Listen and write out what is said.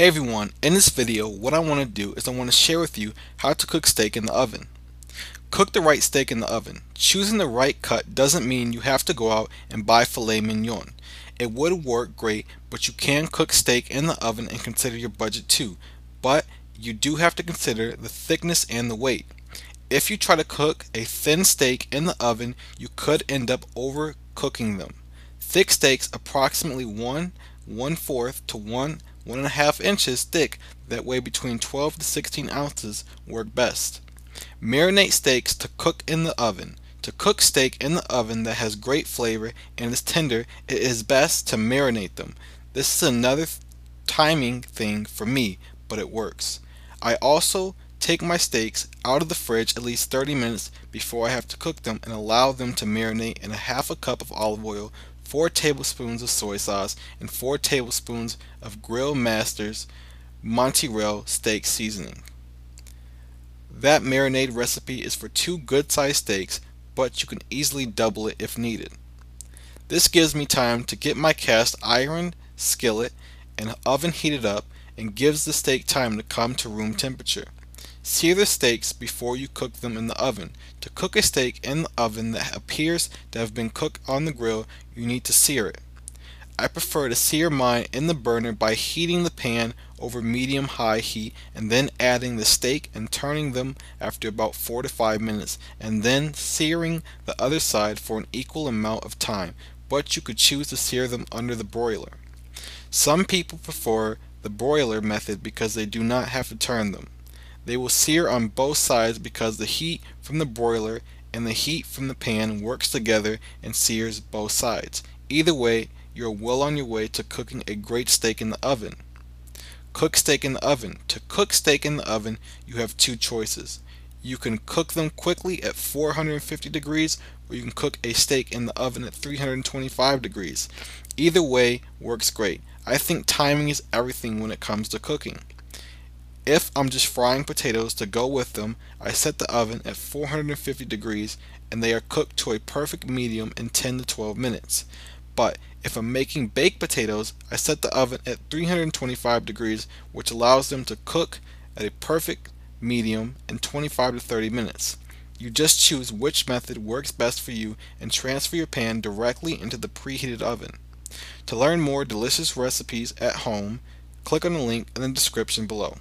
Hey everyone, in this video what I want to do is I want to share with you how to cook steak in the oven. Cook the right steak in the oven. Choosing the right cut doesn't mean you have to go out and buy filet mignon. It would work great, but you can cook steak in the oven and consider your budget too. But you do have to consider the thickness and the weight. If you try to cook a thin steak in the oven, you could end up overcooking them. Thick steaks approximately 1/4 to 1.5 inches thick that weigh between 12 to 16 ounces work best. Marinate steaks to cook in the oven. To cook steak in the oven that has great flavor and is tender, it is best to marinate them. This is another timing thing for me, but it works. I also take my steaks out of the fridge at least 30 minutes before I have to cook them and allow them to marinate in a half a cup of olive oil, 4 tablespoons of soy sauce, and 4 tablespoons of Grill Master's Montreal steak seasoning. That marinade recipe is for 2 good-sized steaks, but you can easily double it if needed. This gives me time to get my cast iron skillet and oven heated up and gives the steak time to come to room temperature. Sear the steaks before you cook them in the oven. To cook a steak in the oven that appears to have been cooked on the grill, you need to sear it. I prefer to sear mine in the burner by heating the pan over medium-high heat and then adding the steak and turning them after about 4 to 5 minutes and then searing the other side for an equal amount of time, but you could choose to sear them under the broiler. Some people prefer the broiler method because they do not have to turn them. They will sear on both sides because the heat from the broiler and the heat from the pan works together and sears both sides. Either way, you're well on your way to cooking a great steak in the oven. Cook steak in the oven. To cook steak in the oven, you have 2 choices. You can cook them quickly at 450 degrees, or you can cook a steak in the oven at 325 degrees. Either way works great. I think timing is everything when it comes to cooking. If I'm just frying potatoes to go with them, I set the oven at 450 degrees and they are cooked to a perfect medium in 10 to 12 minutes. But if I'm making baked potatoes, I set the oven at 325 degrees, which allows them to cook at a perfect medium in 25 to 30 minutes. You just choose which method works best for you and transfer your pan directly into the preheated oven. To learn more delicious recipes at home, click on the link in the description below.